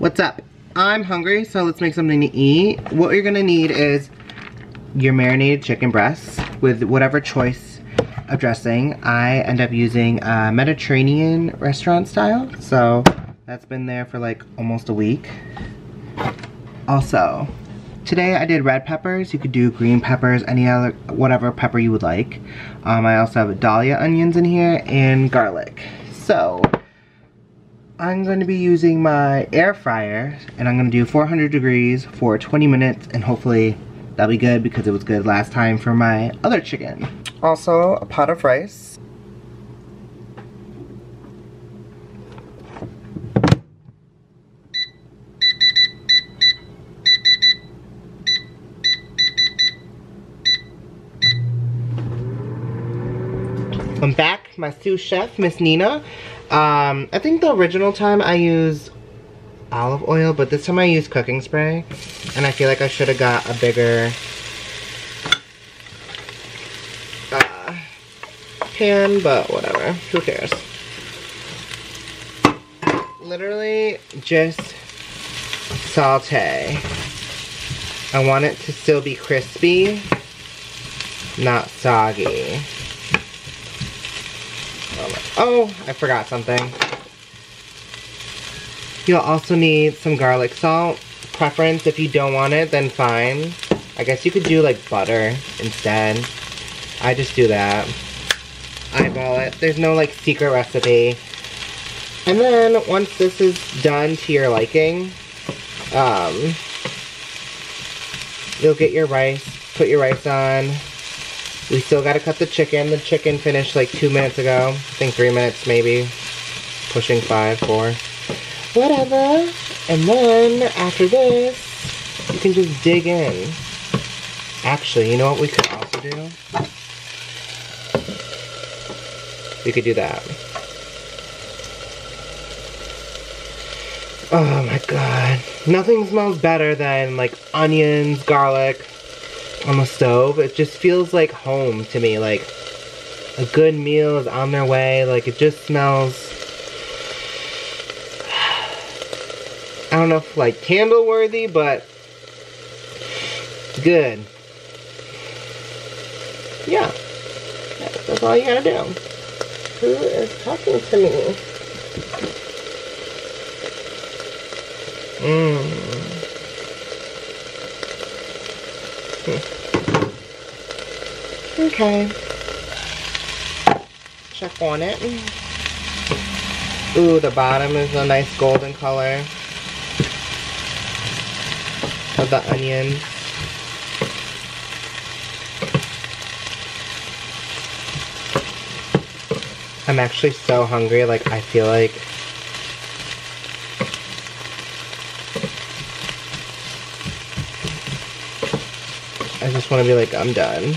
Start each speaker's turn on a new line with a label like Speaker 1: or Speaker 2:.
Speaker 1: What's up? I'm hungry, so let's make something to eat. What you're gonna need is your marinated chicken breasts with whatever choice of dressing. I end up using Mediterranean restaurant style, so that's been there for like almost a week. Also, today I did red peppers. You could do green peppers, any other, whatever pepper you would like. I also have dahlia onions in here and garlic. So, I'm going to be using my air fryer and I'm going to do 400 degrees for 20 minutes and hopefully that'll be good because it was good last time for my other chicken. Also, a pot of rice. I'm back, my sous chef, Miss Nina. I think the original time I used olive oil, but this time I used cooking spray. And I feel like I should have got a bigger pan, but whatever, who cares. Literally just saute. I want it to still be crispy, not soggy. Oh, I forgot something. You'll also need some garlic salt. Preference, if you don't want it, then fine. I guess you could do like butter instead. I just do that. Eyeball it. There's no like secret recipe. And then once this is done to your liking, you'll get your rice, put your rice on. We still gotta cut the chicken. The chicken finished like 2 minutes ago. I think 3 minutes maybe. Pushing 5, 4. Whatever. And then after this, you can just dig in. Actually, you know what we could also do? We could do that. Oh my god. Nothing smells better than like onions, garlic on the stove. It just feels like home to me. Like a good meal is on their way. Like it just smells, I don't know if like candle worthy, but good. Yeah. That's all you gotta do. Who is talking to me? Okay. Check on it. Ooh, the bottom is a nice golden color of the onion. I'm actually so hungry, like I feel like I just want to be like, I'm done.